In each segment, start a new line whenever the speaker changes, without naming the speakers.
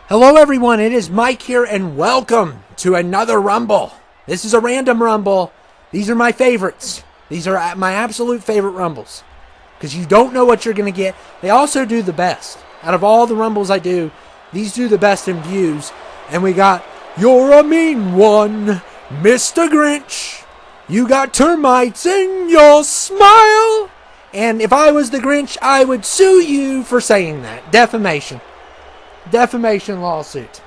Hello everyone, it is Mike here and welcome to another Rumble. This is a random Rumble. These are my favorites. These are my absolute favorite Rumbles. Because you don't know what you're going to get. They also do the best. Out of all the Rumbles I do, these do the best in views. And we got, "You're a mean one, Mr. Grinch. You got termites in your smile." And if I was the Grinch, I would sue you for saying that. Defamation lawsuit.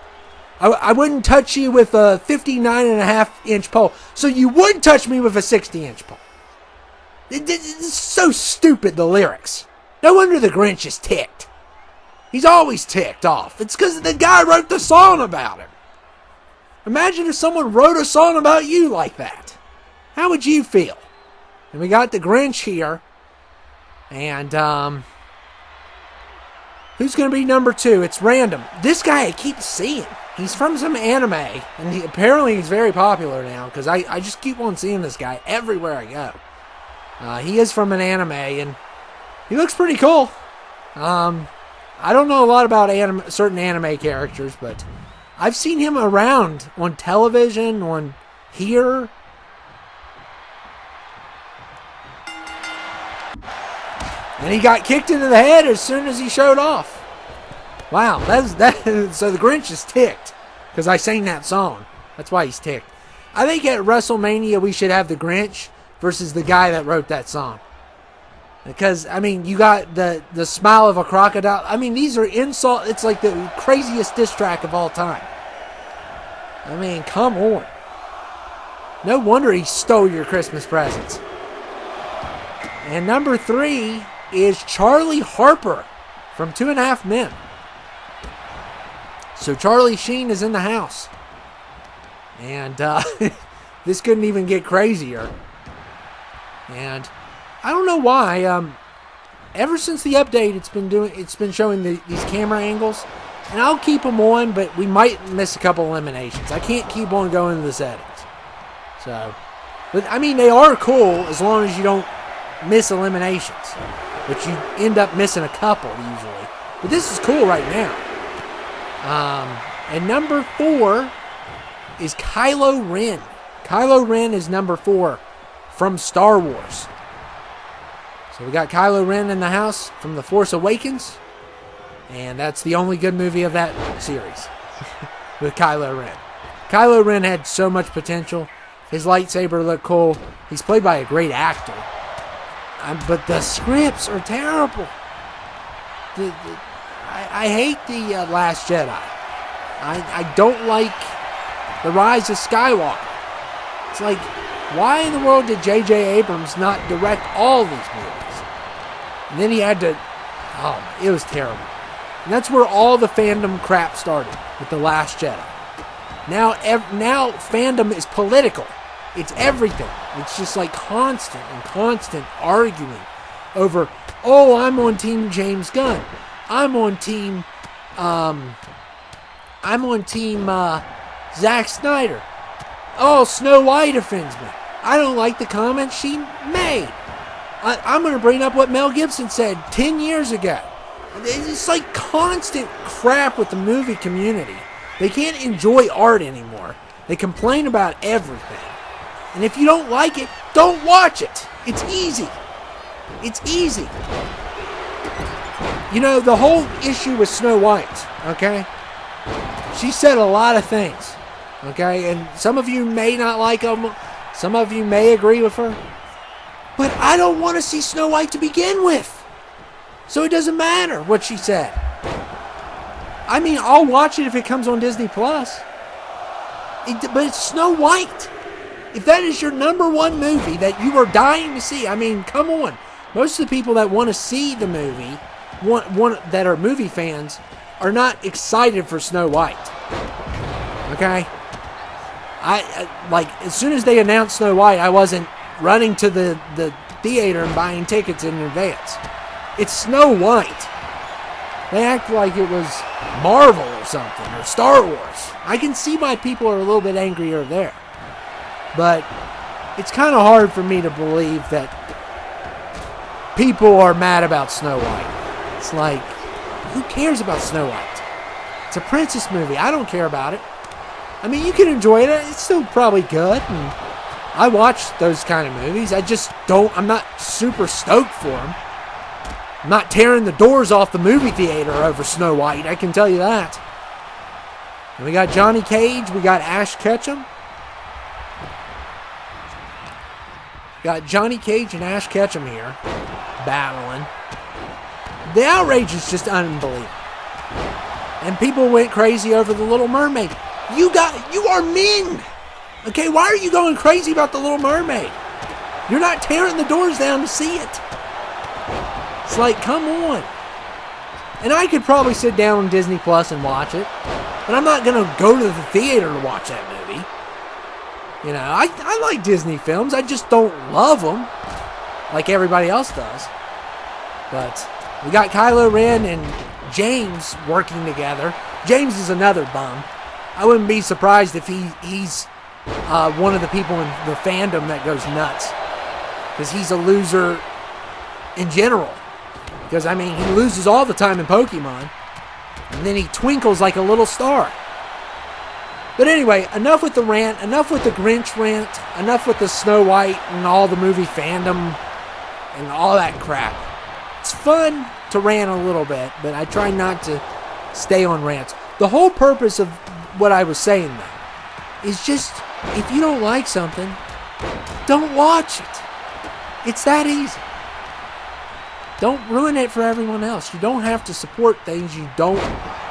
I wouldn't touch you with a 59.5-inch pole, so you would touch me with a 60-inch pole. It's so stupid, the lyrics. No wonder the Grinch is ticked. He's always ticked off. It's because the guy wrote the song about him. Imagine if someone wrote a song about you like that. How would you feel? And we got the Grinch here. And, who's going to be number 2? It's random. This guy I keep seeing. He's from some anime. And apparently he's very popular now. Because I just keep on seeing this guy everywhere I go. He is from an anime. And he looks pretty cool. I don't know a lot about certain anime characters. But I've seen him around on television. On here. And he got kicked into the head as soon as he showed off. Wow, so the Grinch is ticked because I sang that song. That's why he's ticked. I think at WrestleMania we should have the Grinch versus the guy that wrote that song. Because, I mean, you got the smile of a crocodile. I mean, these are insult. It's like the craziest diss track of all time. I mean, come on. No wonder he stole your Christmas presents. And number 3 is Charlie Harper from 2.5 Men. So Charlie Sheen is in the house. And this couldn't even get crazier. And I don't know why. Ever since the update, it's been showing these camera angles. And I'll keep them on, but we might miss a couple eliminations. I can't keep on going to the settings. So, but I mean, they are cool as long as you don't miss eliminations, but you end up missing a couple usually. But this is cool right now. And number 4 is Kylo Ren. Kylo Ren is number 4 from Star Wars. So we got Kylo Ren in the house from The Force Awakens, and that's the only good movie of that series with Kylo Ren. Kylo Ren had so much potential. His lightsaber looked cool. He's played by a great actor. But the scripts are terrible. I hate the Last Jedi. I don't like The Rise of Skywalker. It's like, why in the world did J.J. Abrams not direct all these movies? And then he had to... Oh, it was terrible. And that's where all the fandom crap started, with The Last Jedi. Now fandom is political. It's everything. It's just like constant arguing over, oh, I'm on team James Gunn. I'm on team Zack Snyder. Oh, Snow White offends me. I don't like the comments she made. I'm going to bring up what Mel Gibson said 10 years ago. It's like constant crap with the movie community. They can't enjoy art anymore. They complain about everything. And if you don't like it, don't watch it. It's easy. It's easy. You know, the whole issue with Snow White, okay? She said a lot of things, okay? And some of you may not like them. Some of you may agree with her. But I don't want to see Snow White to begin with. So it doesn't matter what she said. I mean, I'll watch it if it comes on Disney+. But it's Snow White. If that is your number 1 movie that you are dying to see, I mean, come on. Most of the people that want to see the movie, that are movie fans, are not excited for Snow White. Okay? I like, as soon as they announced Snow White, I wasn't running to the theater and buying tickets in advance. It's Snow White. They act like it was Marvel or something, or Star Wars. I can see why people are a little bit angrier there. But it's kind of hard for me to believe that people are mad about Snow White. It's like, who cares about Snow White? It's a princess movie. I don't care about it. I mean, you can enjoy it. It's still probably good. And I watch those kind of movies. I just don't. I'm not super stoked for them. I'm not tearing the doors off the movie theater over Snow White. I can tell you that. And we got Johnny Cage. We got Ash Ketchum. Got Johnny Cage and Ash Ketchum here battling. The outrage is just unbelievable. And people went crazy over the Little Mermaid. You are men. Okay, why are you going crazy about the Little Mermaid? You're not tearing the doors down to see it. It's like, come on. And I could probably sit down on Disney Plus and watch it, but I'm not going to go to the theater to watch that movie. You know, I like Disney films. I just don't love them like everybody else does. But we got Kylo Ren and James working together. James is another bum. I wouldn't be surprised if he's one of the people in the fandom that goes nuts. Because he's a loser in general. Because, I mean, he loses all the time in Pokemon. And then he twinkles like a little star. But anyway, enough with the rant. Enough with the Grinch rant. Enough with the Snow White and all the movie fandom and all that crap. It's fun to rant a little bit, but I try not to stay on rants. The whole purpose of what I was saying, though, is just, if you don't like something, don't watch it. It's that easy. Don't ruin it for everyone else. You don't have to support things you don't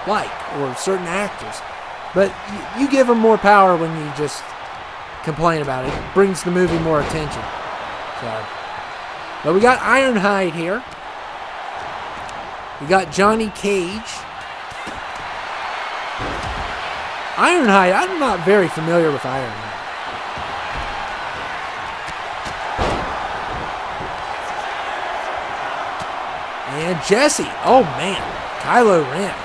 like or certain actors. But you give them more power when you just complain about it. It brings the movie more attention. So, but we got Ironhide here. We got Johnny Cage. Ironhide, I'm not very familiar with Ironhide. And Jesse. Oh, man. Kylo Ren.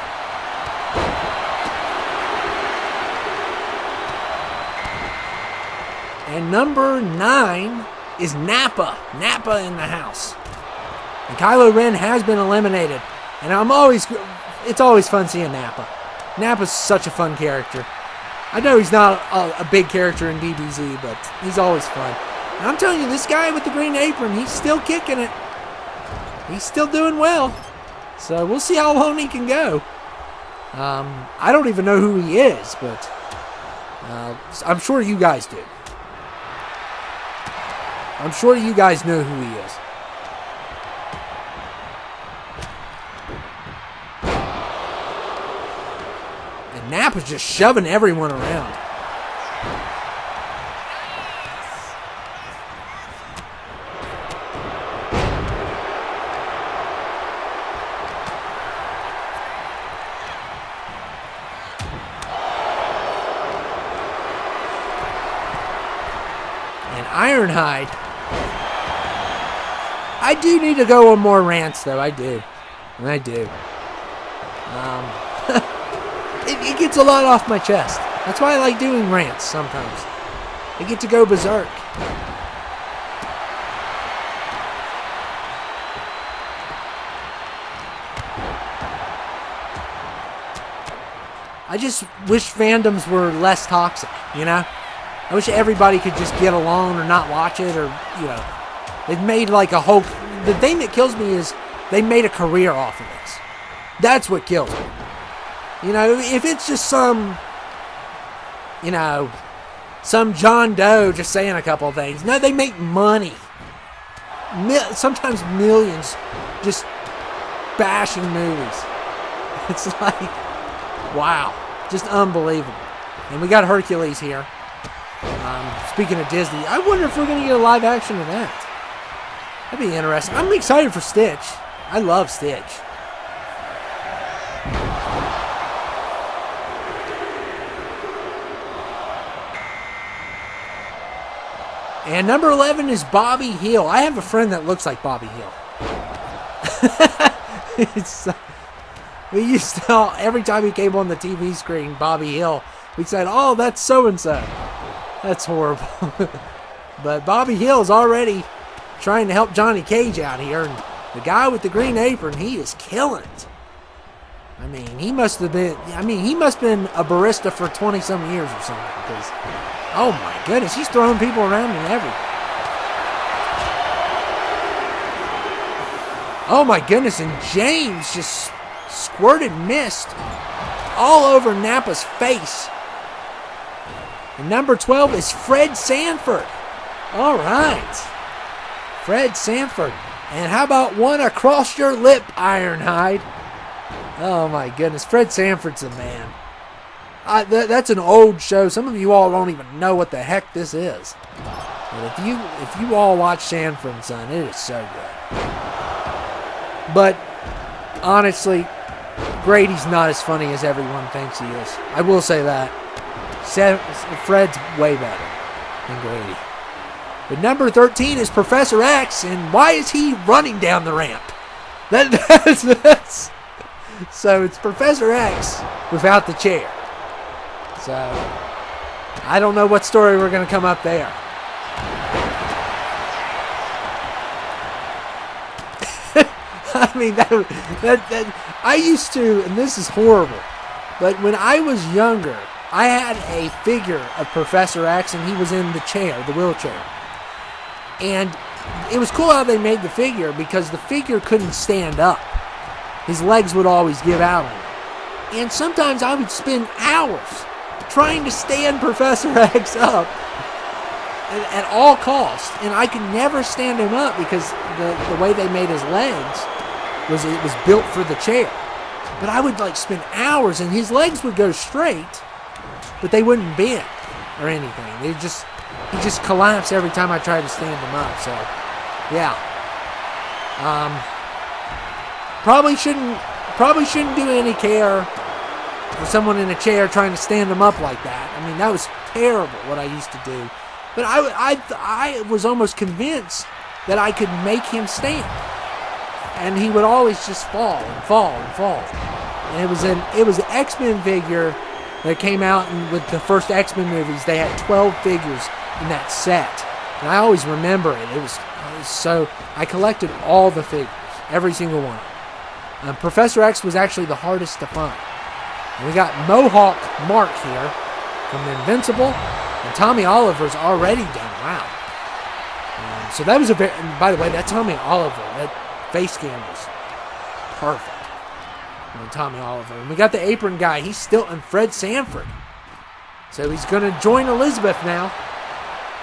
And number 9 is Nappa. Nappa in the house. And Kylo Ren has been eliminated. And it's always fun seeing Nappa. Nappa's such a fun character. I know he's not a big character in DBZ, but he's always fun. And I'm telling you, this guy with the green apron, he's still kicking it. He's still doing well. So we'll see how long he can go. I don't even know who he is, but I'm sure you guys do. I'm sure you guys know who he is. And Nappa's just shoving everyone around. And Ironhide. I do need to go on more rants, though. I do. It gets a lot off my chest. That's why I like doing rants sometimes. I get to go berserk. I just wish fandoms were less toxic, you know? I wish everybody could just get along or not watch it, or, you know. They've made like a whole... The thing that kills me is they made a career off of this. That's what kills me. You know, if it's just some John Doe just saying a couple of things. No, they make money. Sometimes millions just bashing movies. It's like, wow. Just unbelievable. And we got Hercules here. Speaking of Disney, I wonder if we're going to get a live action of that. That'd be interesting. I'm excited for Stitch. I love Stitch. And number 11 is Bobby Hill. I have a friend that looks like Bobby Hill. We used to, every time he came on the TV screen, Bobby Hill, we said, oh, that's so-and-so. That's horrible. But Bobby Hill is already trying to help Johnny Cage out here. And the guy with the green apron, he is killing it. I mean, he must have been a barista for 20-some years or something. Because, oh my goodness, he's throwing people around and everything. Oh my goodness, and James just squirted mist all over Napa's face. And number 12 is Fred Sanford. All right. Fred Sanford. And how about one across your lip, Ironhide? Oh my goodness, Fred Sanford's the man. That's an old show. Some of you all don't even know what the heck this is. But if you all watch Sanford and Son, it is so good. But honestly, Grady's not as funny as everyone thinks he is. I will say that. Fred's way better than Grady. But number 13 is Professor X, and why is he running down the ramp? That's so it's Professor X without the chair. So I don't know what story we're going to come up there. I mean, that I used to, and this is horrible, but when I was younger, I had a figure of Professor X, and he was in the chair, the wheelchair. And it was cool how they made the figure because the figure couldn't stand up. His legs would always give out on him. And sometimes I would spend hours trying to stand Professor X up at all costs. And I could never stand him up because the way they made his legs was it was built for the chair. But I would spend hours, and his legs would go straight, but they wouldn't bend or anything. He just collapsed every time I tried to stand him up. So, yeah. Probably shouldn't do any care for someone in a chair trying to stand them up like that. I mean, that was terrible what I used to do. But I was almost convinced that I could make him stand. And he would always just fall and fall and fall. And it was an X-Men figure that came out, and with the first X-Men movies, they had 12 figures in that set. And I always remember it. It was so, I collected all the figures, every single one. Professor X was actually the hardest to find. And we got Mohawk Mark here from Invincible, and Tommy Oliver's already done. Wow. So that was and by the way, that Tommy Oliver, that face scan was perfect. And Tommy Oliver. And we got the apron guy. He's still in Fred Sanford. So he's going to join Elizabeth now.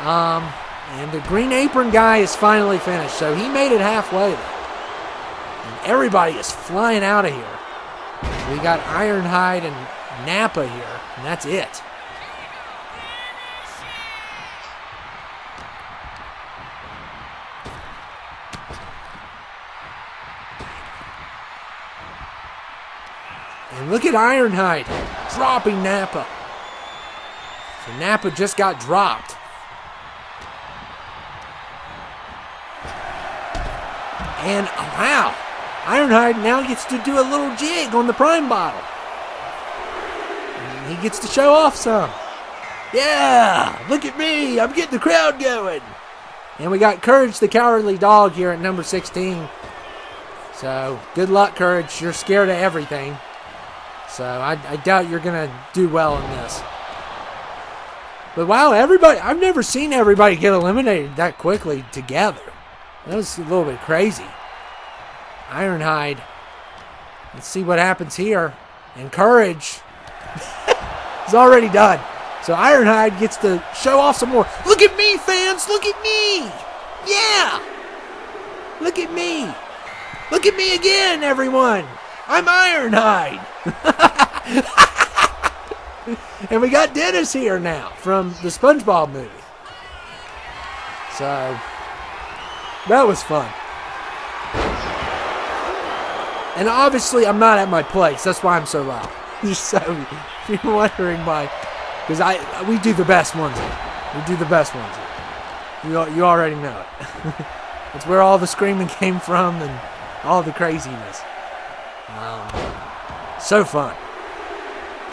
And the Green Apron guy is finally finished. So he made it halfway there. And everybody is flying out of here. We got Ironhide and Napa here. And that's it. And look at Ironhide dropping Napa. So Napa just got dropped. And wow, Ironhide now gets to do a little jig on the Prime bottle. And he gets to show off some. Yeah, look at me, I'm getting the crowd going. And we got Courage the Cowardly Dog here at number 16. So good luck, Courage. You're scared of everything. So I doubt you're going to do well in this. But wow, I've never seen everybody get eliminated that quickly together. That was a little bit crazy. Ironhide. Let's see what happens here. And Courage is already done. So Ironhide gets to show off some more. Look at me, fans. Look at me. Yeah. Look at me. Look at me again, everyone. I'm Ironhide. And we got Dennis here now from the SpongeBob movie. So that was fun. And obviously I'm not at my place. That's why I'm so loud. Just so if you're wondering why. Because we do the best ones here. We do the best ones here. You already know it. It's where all the screaming came from and all the craziness. So fun.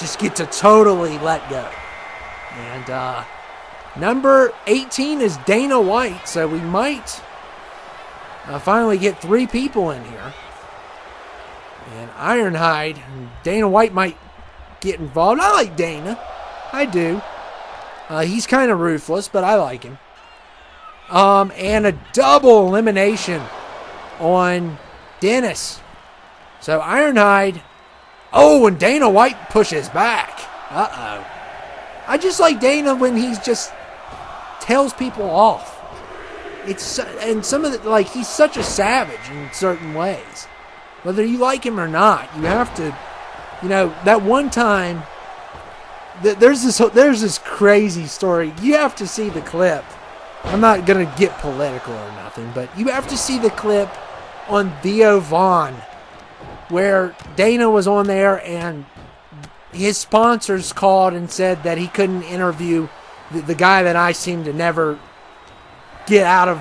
Just get to totally let go. And number 18 is Dana White. So we might finally get 3 people in here. And Ironhide, Dana White might get involved. I like Dana. I do. He's kind of ruthless, but I like him. And a double elimination on Dennis. So Ironhide. Oh, and Dana White pushes back. Uh-oh. I just like Dana when he's just tells people off. And some of the, like, he's such a savage in certain ways. Whether you like him or not, you have to, that one time, there's this crazy story. You have to see the clip. I'm not going to get political or nothing, but you have to see the clip on Theo Vaughn where Dana was on there and his sponsors called and said that he couldn't interview the guy that I seem to never get out of,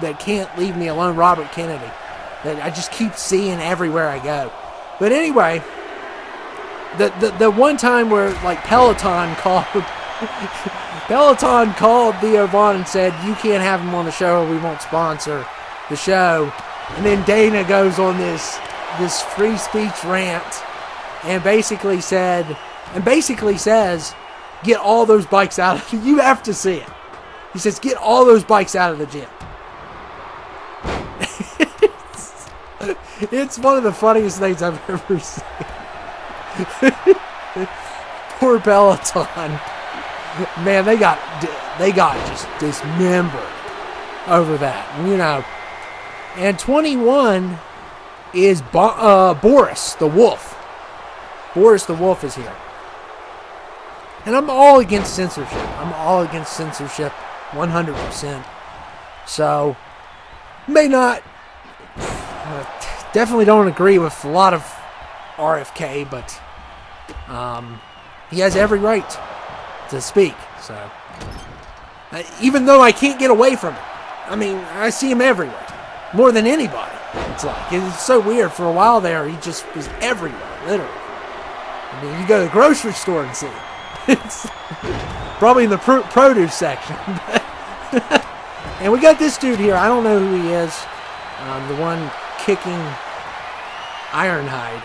that can't leave me alone, Robert Kennedy, that I just keep seeing everywhere I go. But anyway, the one time where like Peloton called Theo Vaughn and said, you can't have him on the show or we won't sponsor the show. And then Dana goes on this free speech rant and basically says, get all those bikes out of you have to see it. He says, get all those bikes out of the gym. It's one of the funniest things I've ever seen. Poor Peloton. Man, they got just dismembered over that, And 21 is Boris the Wolf. Boris the Wolf is here. And I'm all against censorship. 100%. So, may not, definitely don't agree with a lot of RFK, but he has every right to speak. So, even though I can't get away from it, I see him everywhere, more than anybody. It's so weird. For a while there, he just was everywhere, literally. You go to the grocery store and see him. It's probably in the produce section. And we got this dude here. I don't know who he is. The one kicking Ironhide.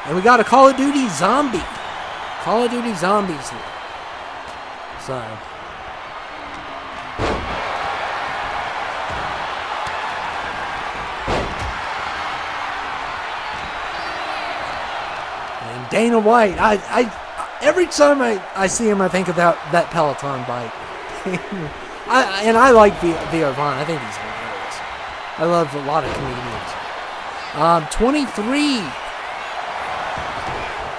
And we got a Call of Duty zombie. Call of Duty zombies here. So. And Dana White. Every time I see him, I think about that Peloton bike. I like Theo Vaughn. I think he's hilarious. I love a lot of comedians. 23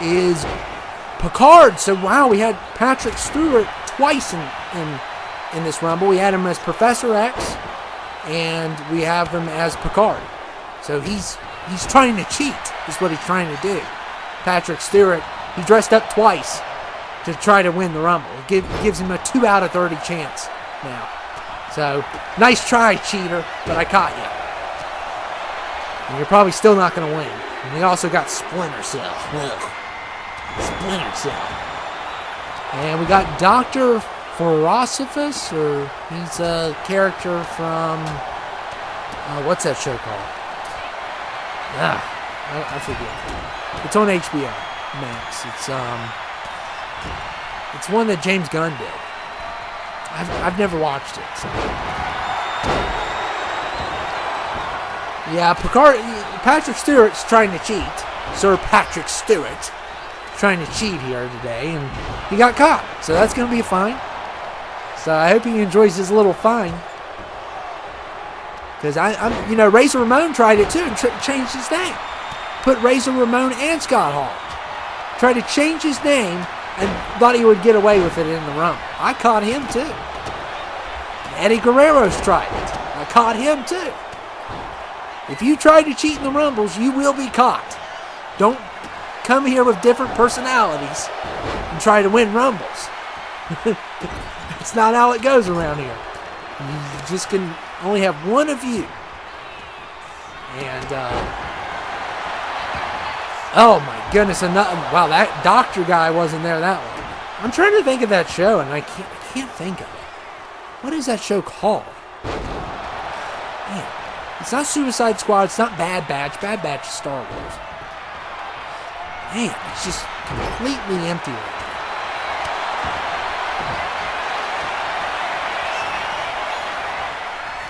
is Picard. So, wow, we had Patrick Stewart twice in this Rumble. We had him as Professor X, and we have him as Picard. So he's trying to cheat, is what he's trying to do. Patrick Stewart, he dressed up twice to try to win the Rumble. It gives him a 2 out of 30 chance now. So, nice try, cheater, but I caught you. And you're probably still not going to win. And we also got Splinter Cell. Splinter Cell. And we got Dr. Philosopher, or he's a character from, what's that show called? I forget. It's on HBO Max. It's one that James Gunn did. I've never watched it. So. Yeah, Patrick Stewart's trying to cheat. Sir Patrick Stewart trying to cheat here today, and he got caught. So that's going to be fine. So I hope he enjoys his little fine. Because Razor Ramon tried it too and changed his name. Put Razor Ramon and Scott Hall. Tried to change his name and thought he would get away with it in the Rumble. I caught him too. Eddie Guerrero's tried it. I caught him too. If you try to cheat in the Rumbles, you will be caught. Don't come here with different personalities and try to win Rumbles. It's not how it goes around here. You just can only have one of you. And, oh my goodness, wow, that doctor guy wasn't there that long. I'm trying to think of that show, and I can't think of it. What is that show called? Man, It's not Suicide Squad. It's not Bad Batch. Bad Batch is Star Wars. Man, it's just completely empty right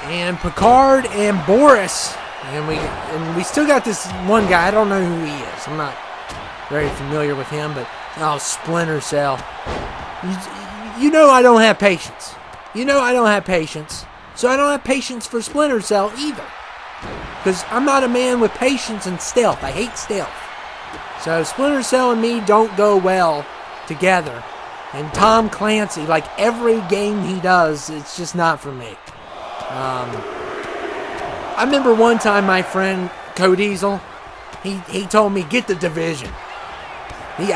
now. And Picard and Boris, and we still got this one guy. I don't know who he is. I'm not very familiar with him, but Splinter Cell. You know I don't have patience. You know I don't have patience. So I don't have patience for Splinter Cell either. Because I'm not a man with patience and stealth. I hate stealth. So Splinter Cell and me don't go well together. And Tom Clancy, like every game he does, it's just not for me. I remember one time my friend Codiesel, he told me, get the Division. He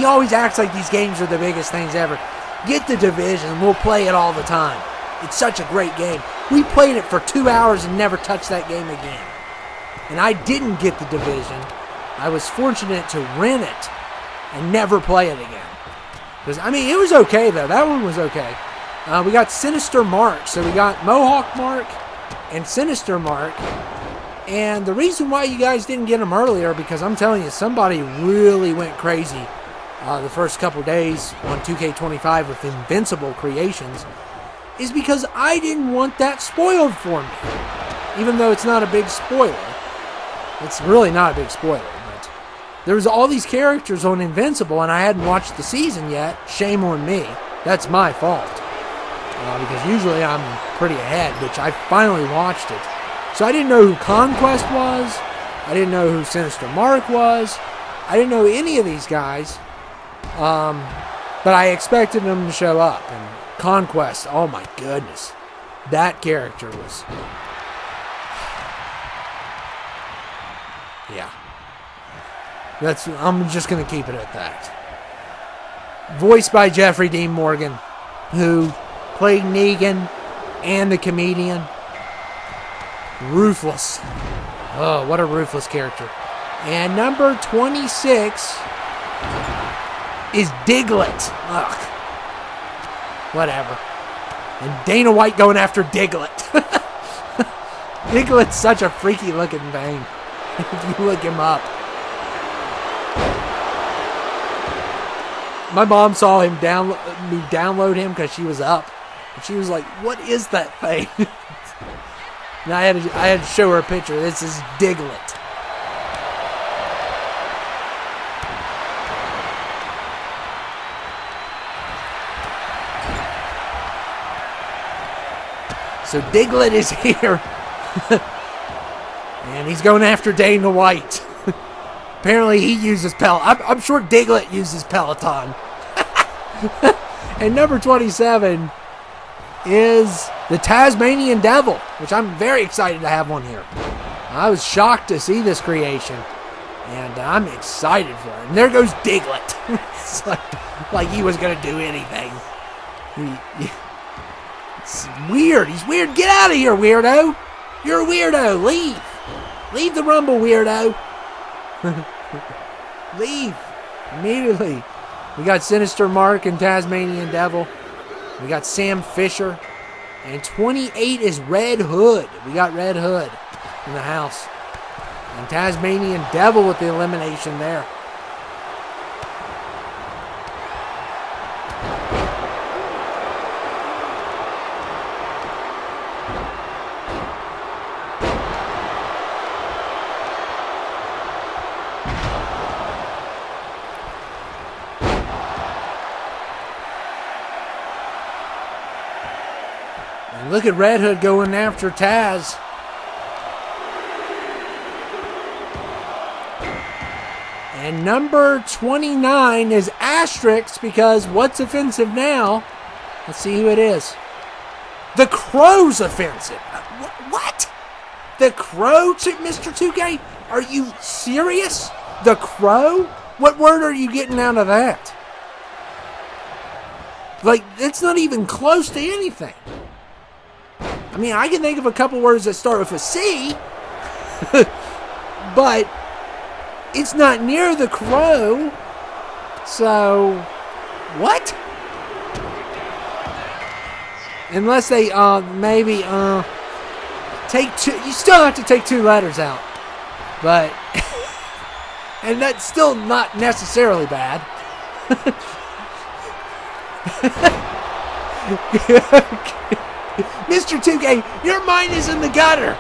always acts like these games are the biggest things ever. Get the Division, we'll play it all the time. It's such a great game. We played it for 2 hours and never touched that game again. And I didn't get the Division. I was fortunate to rent it and never play it again. Because, I mean, it was okay, though. That one was okay. We got Sinister Mark. So we got Mohawk Mark and Sinister Mark. And the reason why you guys didn't get them earlier, because I'm telling you, somebody really went crazy the first couple days on 2K25 with Invincible creations, is because I didn't want that spoiled for me. Even though it's not a big spoiler. It's really not a big spoiler, but there was all these characters on Invincible and I hadn't watched the season yet. Shame on me. That's my fault. Because usually I'm pretty ahead, which I finally watched it. So I didn't know who Conquest was. I didn't know who Sinister Mark was. I didn't know any of these guys. But I expected them to show up. And Conquest, oh my goodness. That character was... yeah. I'm just going to keep it at that. Voiced by Jeffrey Dean Morgan, who played Negan and the comedian. Ruthless. Oh, what a ruthless character. And number 26 is Diglett. Ugh. Whatever. And Dana White going after Diglett. Diglett's such a freaky looking thing. If you look him up. My mom saw him download him because she was up. And she was like, what is that thing? And I had to show her a picture. This is Diglett. So Diglett is here. And he's going after Dana White. Apparently he uses I'm sure Diglett uses Peloton. And number 27 is the Tasmanian Devil, which I'm very excited to have one here. I was shocked to see this creation, and I'm excited for it. And there goes Diglett. It's like he was going to do anything. It's weird. He's weird. Get out of here, weirdo. You're a weirdo. Leave. Leave the Rumble, weirdo. Leave. Immediately. We got Sinister Mark and Tasmanian Devil. We got Sam Fisher. And 28 is Red Hood. We got Red Hood in the house. And Tasmanian Devil with the elimination there. Look at Red Hood going after Taz. And number 29 is Asterix, because what's offensive now? Let's see who it is. The Crow's offensive. What? The Crow, Mr. 2K? Are you serious? The Crow? What word are you getting out of that? Like, it's not even close to anything. I mean, I can think of a couple words that start with a C, but it's not near the Crow. So, what? Unless they maybe take two. You still have to take 2 letters out, but and that's still not necessarily bad. Mr. 2K, your mind is in the gutter.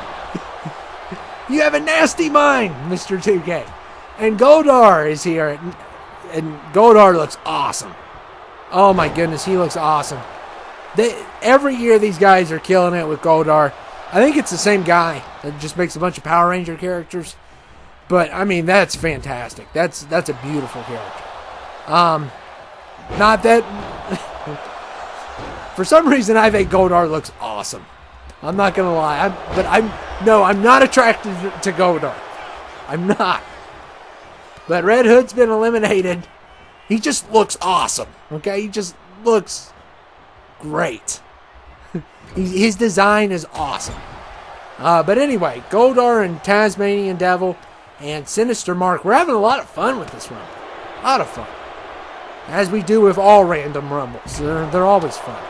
You have a nasty mind, Mr. 2K. And Goldar is here, and Goldar looks awesome. Oh my goodness, he looks awesome. Every year these guys are killing it with Goldar. I think it's the same guy that just makes a bunch of Power Ranger characters. But, I mean, that's fantastic. That's a beautiful character. Not that... For some reason, I think Goldar looks awesome. I'm not going to lie. I'm not attracted to Goldar. I'm not. But Red Hood's been eliminated. He just looks awesome. Okay? He just looks great. His design is awesome. But anyway, Goldar and Tasmanian Devil and Sinister Mark. We're having a lot of fun with this rumble. A lot of fun. As we do with all random rumbles. They're always fun.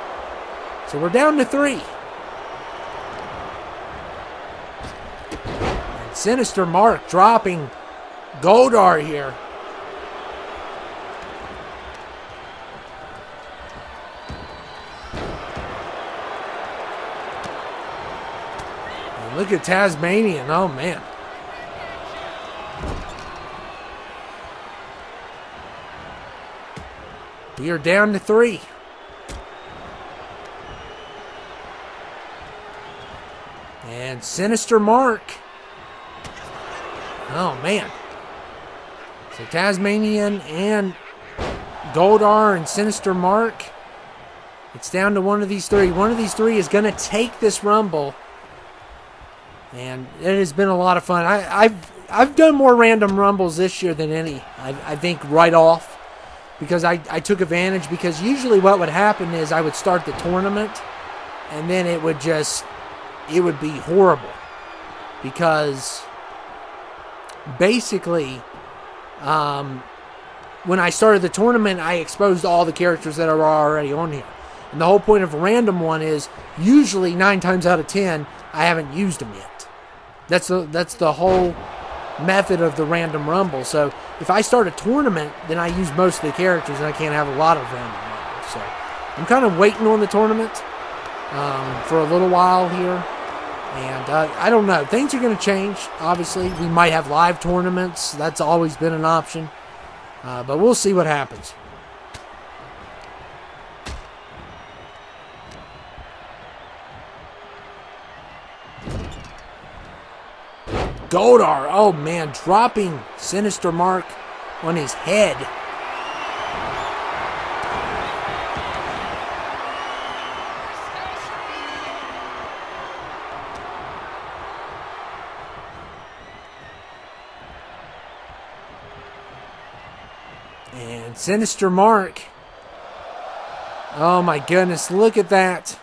So we're down to 3. And Sinister Mark dropping Goldar here. And look at Tasmanian. Oh, man. We are down to 3. And Sinister Mark. Oh, man. So Tasmanian and Goldar and Sinister Mark. It's down to one of these 3. One of these 3 is going to take this rumble. And it has been a lot of fun. I've done more random rumbles this year than any. I think right off. Because I took advantage, because usually what would happen is I would start the tournament and then it would be horrible. Because basically, when I started the tournament, I exposed all the characters that are already on here. And the whole point of a random one is usually 9 times out of 10, I haven't used them yet. That's the whole method of the random rumble. So if I start a tournament, then I use most of the characters and I can't have a lot of random rumbles. So I'm kind of waiting on the tournament for a little while here. And I don't know. Things are going to change, obviously. We might have live tournaments. That's always been an option. But we'll see what happens. Goldar, oh man, dropping Sinister Mark on his head. And Sinister Mark. Oh my goodness, look at that.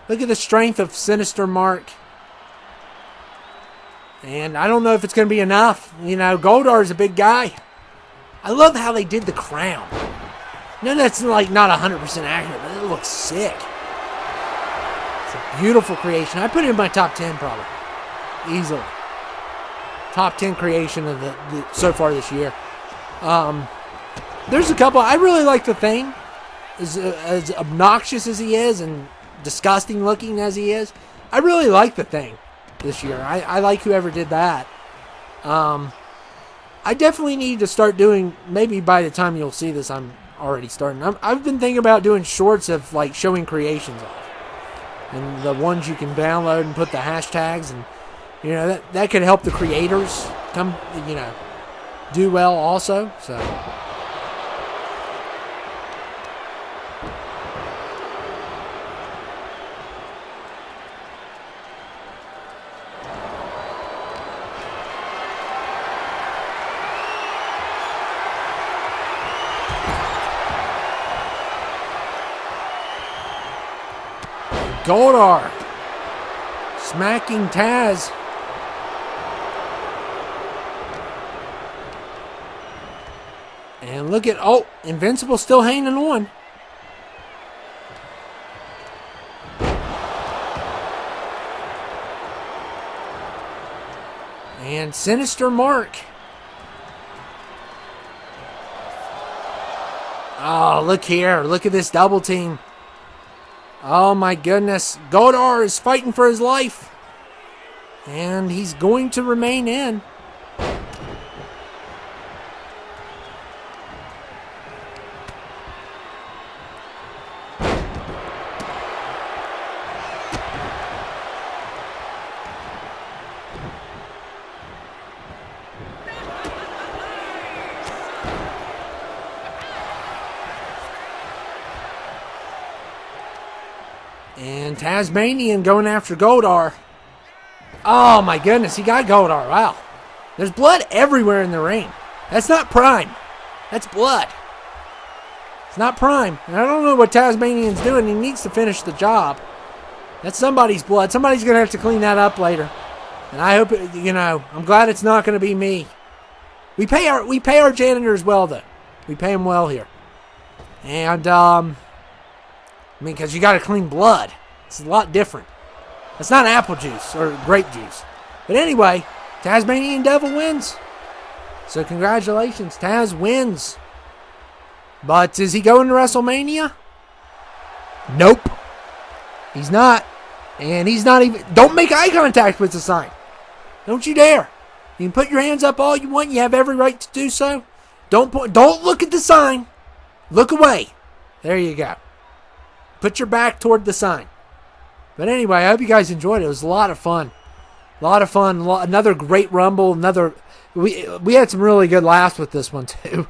Look at the strength of Sinister Mark. And I don't know if it's going to be enough. You know, Goldar is a big guy. I love how they did the crown. No, that's like not 100% accurate, but it looks sick. It's a beautiful creation. I put it in my top 10 probably. Easily. Top 10 creation of the so far this year. There's a couple. I really like the Thing. As obnoxious as he is and disgusting looking as he is, I really like the Thing this year. I like whoever did that. I definitely need to start doing, maybe by the time you'll see this, I'm already starting. I've been thinking about doing shorts of like showing creations off. And the ones you can download and put the hashtags, and you know, that could help the creators come, you know, do well also. So Goldar smacking Taz. And look at, oh, Invincible still hanging on. And Sinister Mark. Oh, look here. Look at this double team. Oh, my goodness. Godar is fighting for his life. And he's going to remain in. And Tasmanian going after Godar. Oh my goodness, he got Godar. Wow. There's blood everywhere in the ring. That's not Prime. That's blood. It's not Prime. And I don't know what Tasmanian's doing. He needs to finish the job. That's somebody's blood. Somebody's going to have to clean that up later. And I hope, I'm glad it's not going to be me. We pay our janitors well, though. We pay them well here. And, because you got to clean blood. It's a lot different. It's not apple juice or grape juice. But anyway, Tasmanian Devil wins. So congratulations, Taz wins. But is he going to WrestleMania? Nope. He's not. And he's not even... Don't make eye contact with the sign. Don't you dare. You can put your hands up all you want. You have every right to do so. Don't look at the sign. Look away. There you go. Put your back toward the sign. But anyway, I hope you guys enjoyed it. It was a lot of fun. A lot of fun. Another great Rumble. We had some really good laughs with this one, too.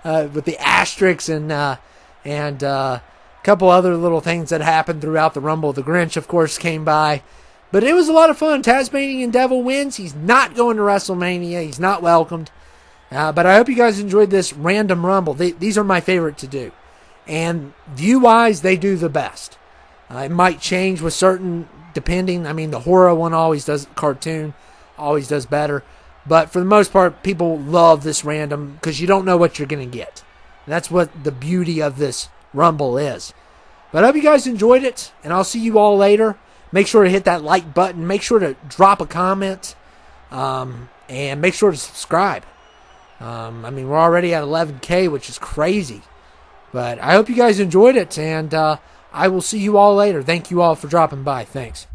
With the asterisks and a couple other little things that happened throughout the Rumble. The Grinch, of course, came by. But it was a lot of fun. Tasmanian Devil wins. He's not going to WrestleMania. He's not welcomed. But I hope you guys enjoyed this random Rumble. These are my favorite to do. And view-wise, they do the best. It might change with certain, depending. I mean, the horror one always does, cartoon always does better. But for the most part, people love this random because you don't know what you're going to get. And that's what the beauty of this Rumble is. But I hope you guys enjoyed it, and I'll see you all later. Make sure to hit that like button. Make sure to drop a comment. And make sure to subscribe. We're already at 11K, which is crazy. But I hope you guys enjoyed it, and I will see you all later. Thank you all for dropping by. Thanks.